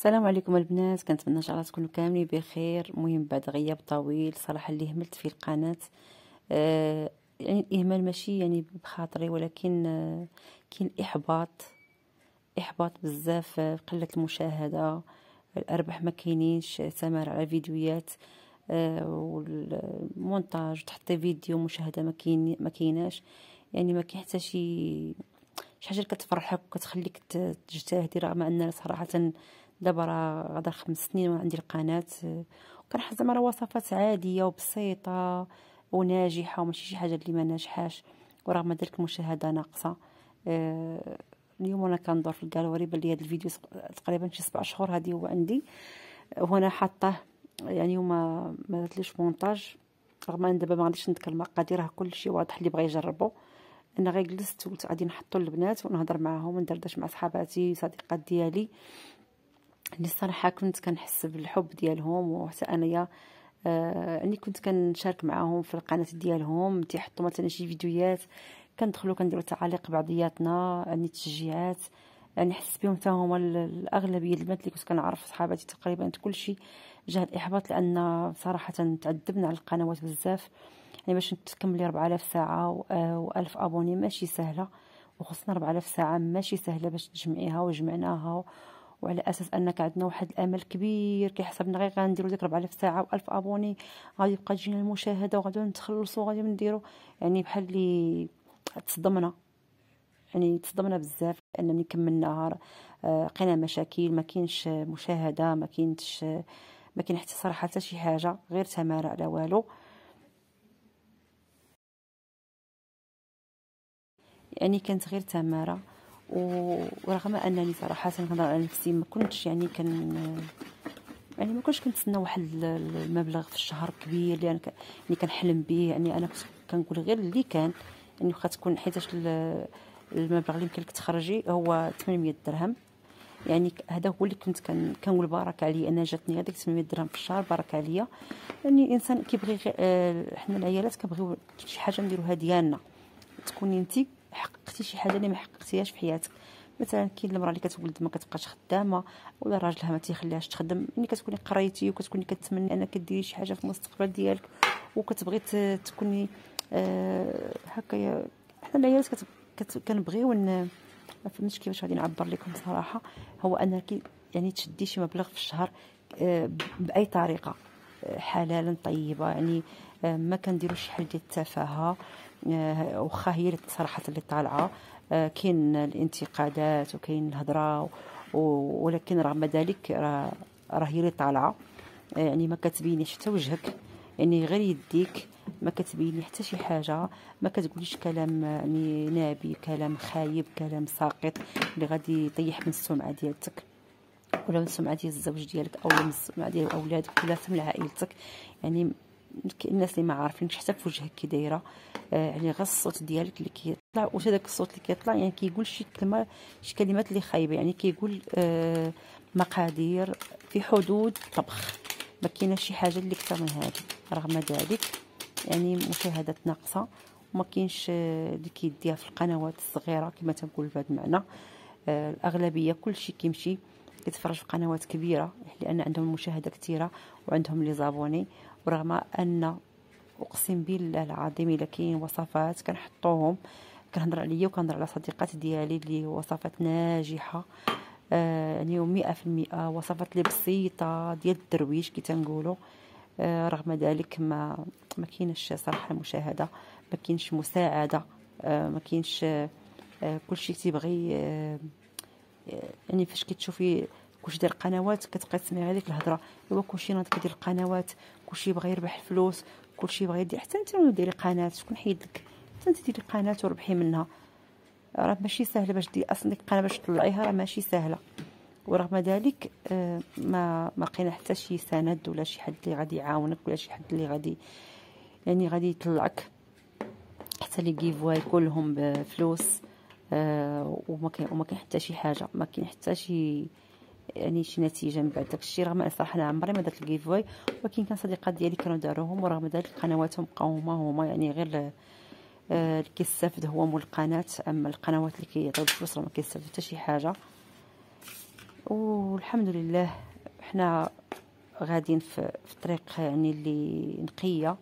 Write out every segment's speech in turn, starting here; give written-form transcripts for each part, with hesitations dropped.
السلام عليكم البنات، كنتمنى ان شاء الله تكونوا كاملين بخير. المهم بعد غياب طويل صراحه اللي هملت في القناه. يعني الاهمال ماشي يعني بخاطري، ولكن كاين احباط بزاف. قله المشاهده، الارباح ما كاينينش، ثمر على الفيديوهات. والمونتاج تحطي فيديو مشاهده ما كايناش. يعني ما كاين حتى شي حاجه كتفرحك وكتخليك تجتهدي، رغم ان صراحه دابا راه غدا 5 سنين وانا عندي القناه. وكنحس زعما راه وصفات عاديه وبسيطه وناجحه، وماشي شي حاجه اللي ما ناجحاش، ورغم ذلك المشاهده ناقصه. اليوم انا كندور في الجالوري بلي هذا الفيديو تقريبا شي 7 شهور هذه هو عندي، وانا حاطاه يعني وما درتلوش مونتاج. رغم ان دابا ما غاديش نذكر المقادير، راه كلشي واضح اللي بغى يجربو. انا غير جلست وقلت غادي نحطو للبنات ونهضر معاهم وندردش مع صحاباتي صديقات ديالي اللي الصراحه كنت كنحس بالحب ديالهم، وحتى انايا يعني كنت كنشارك معاهم في القناه ديالهم، تيحطوا مثلا شي فيديوهات كندخلوا كنديروا تعاليق بعضياتنا، يعني تشجيعات. يعني حسيت بهم حتى هما الاغلبيه البنات اللي كنت كنعرف صحاباتي تقريبا كلشي جا الاحباط، لان صراحه تعذبنا على القنوات بزاف. يعني باش تكملي 4000 ساعه و1000 ابوني ماشي سهله، وخصنا 4000 ساعه ماشي سهله باش تجمعيها، وجمعناها وعلى اساس انك عندنا واحد الامل كبير كيحسبنا غير غنديروا ديك 4000 ساعه و1000 ابوني غادي يبقى تجينا المشاهده وغادي نتخلصوا وغادي نديروا. يعني بحال اللي تصدمنا، يعني تصدمنا بزاف لان ملي كملناها لقينا مشاكل، ما كاينش مشاهده، ما كاين حتى صراحه حتى شي حاجه، غير تماره على والو. يعني كانت غير تماره. ورغم انني صراحه كنهضر على نفسي، ما كنتش يعني ما كنتش كنتسنى واحد المبلغ في الشهر كبير اللي انا يعني كنحلم به. يعني انا كنت كنقول غير اللي كان، يعني واخا تكون حيتاش المبلغ اللي يمكن لك تخرجي هو 800 درهم. يعني هذا هو اللي كنت كنقول بارك عليا، انا جاتني هذيك 800 درهم في الشهر بارك عليا. يعني الانسان كيبغي حنا العيالات كنبغيو شي حاجه نديروها ديالنا، تكوني انت حققتي شي حاجه اللي ما حققتيهاش في حياتك. مثلا كاين المراه اللي كتولد ما كتبقاش خدامه، ولا راجلها ما تيخليهاش تخدم. ملي كتكوني قريتي وكتكوني كتمني انك ديري شي حاجه في المستقبل ديالك، وكتبغي تكوني هكايا. حنا العيالات كنبغيو ما فهمتش كيفاش غادي نعبر لكم صراحه. هو انك يعني تشدي شي مبلغ في الشهر باي طريقه حلالا طيبه. يعني ما كنديروش شي حاجه ديال التفاهه، واخا هي صراحه اللي طالعه. كاين الانتقادات وكاين الهضره، ولكن رغم ذلك راه هي اللي طالعه. يعني ما كتبينيش حتى وجهك، يعني غير يديك، ما كتبيني حتى شي حاجه، ما كتقوليش كلام يعني نابي، كلام خايب، كلام ساقط اللي غادي يطيح من السمعه ديالتك، ولا من السمعه ديال الزوج ديالك، او من السمعه ديال اولادك، ولا من عائلتك. يعني الناس اللي ما عارفينش حتى في وجهك كي دايره. يعني غير الصوت ديالك اللي كيطلع، واش هذاك الصوت اللي كيطلع يعني كيقول شي كلمه، شي كلمات اللي خايبه. يعني كيقول مقادير في حدود طبخ، ما كايناش شي حاجه اللي اكثر من هذه. رغم ذلك يعني مشاهدات ناقصه، وما كاينش اللي كيديها في القنوات الصغيره كما تنقول بهذا المعنى. الاغلبيه كلشي كيمشي كيتفرج في قنوات كبيره لان عندهم المشاهده كثيره وعندهم لي زابوني. ورغم ان اقسم بالله العظيم الا كاين وصفات كنحطوهم، كنهضر عليا وكنهضر على صديقات ديالي اللي وصفات ناجحه، يعني 100% وصفات اللي بسيطه ديال الدرويش كي تنقولوا. رغم ذلك ما كاينش صراحه المشاهده، ما كاينش مساعده، ما كاينش كلشي تيبغي. يعني فاش كتشوفي كلشي ديال القنوات كتبقاي تسمعي هذيك الهضره، ايوا كلشي ناض كيدير القنوات، كلشي بغى يربح الفلوس، كلشي بغى يدير. حتى انت ديري قناه، شكون حيد لك؟ حتى انت ديري قناه وربحي منها. راه ماشي سهله باش ديري اصلا ديك القناه باش تطلعيها، راه ماشي سهله. ورغم ذلك ما لقينا حتى شي سند ولا شي حد اللي غادي يعاونك، ولا شي حد اللي غادي يعني غادي يطلعك. حتى لي كيفواي كلهم بفلوس، وما كاين حتى شي حاجه، ما كاين حتى شي يعني شي نتيجه من بعد داكشي. رغم ان صراحه انا عمري ما درت الكيفواي، ولكن كان صديقات ديالي كانوا داروهم، ورغم ذلك قنواتهم بقاو هما يعني غير اللي كيستافد هو مول القناه. اما القنوات اللي كيعطيو الفلوس راه ما كيستافدوا حتى شي حاجه. والحمد لله حنا غاديين في طريق يعني اللي نقيه.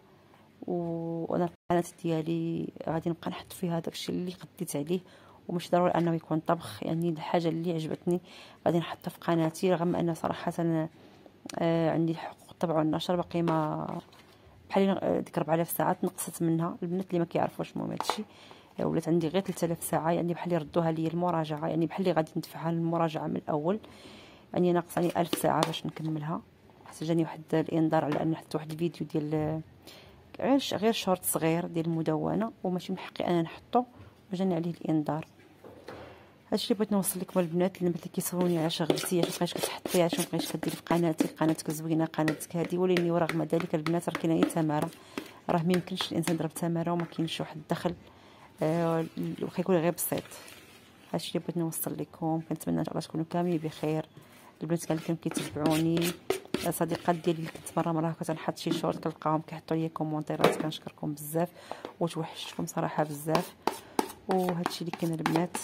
وانا القناه ديالي غادي نبقى نحط فيها داكشي اللي قديت عليه، ومش ضروري انه يكون طبخ. يعني الحاجه اللي عجبتني غادي نحطها في قناتي، رغم ان صراحه عندي حقوق الطبع والنشر باقي ما بحال ديك 4000 ساعه نقصت منها. البنات اللي ما كيعرفوش المهم هادشي، ولات عندي غير 3000 ساعه، يعني بحال ردوها لي المراجعه، يعني بحال اللي غادي ندفعها للمراجعه من الاول. يعني ناقصني 1000 ساعه باش نكملها. حتى جاني واحد الانذار على ان حطيت واحد الفيديو ديال غير شورت صغير ديال المدونه، وماشي من حقي انا نحطو، وجاني عليه الانذار. هادشي اللي بغيت نوصل لكم البنات اللي كيسولوني علاش غلتي، علاش مابقيتش كتحطي، علاش مابقيتش كديري في قناتي، قناتك زوينه، قناتك هادي. ولكن ورغم ذلك البنات راه كاينه غير تماره، راه ما يمكنش الانسان يضرب تماره وما كاينش واحد الدخل، وكيكون غير بسيط. هادشي اللي بغيت نوصل لكم. كنتمنى ان شاء الله تكونوا كاملين بخير. البنات كاع اللي كانوا كيتبعوني، صديقات ديالي اللي كنت مره كتنحط شي شورت كنلقاهم كيحطوا لي كومونتيرات، كنشكركم بزاف وتوحشتكم صراحه بزاف. وهادشي اللي كاين البنات.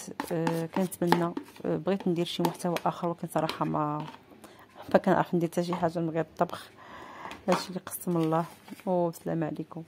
كنتمنى بغيت ندير شي محتوى اخر، ولكن صراحه ما كنعرف ندير حتى شي حاجه من غير الطبخ. هادشي اللي قسم الله. والسلام عليكم.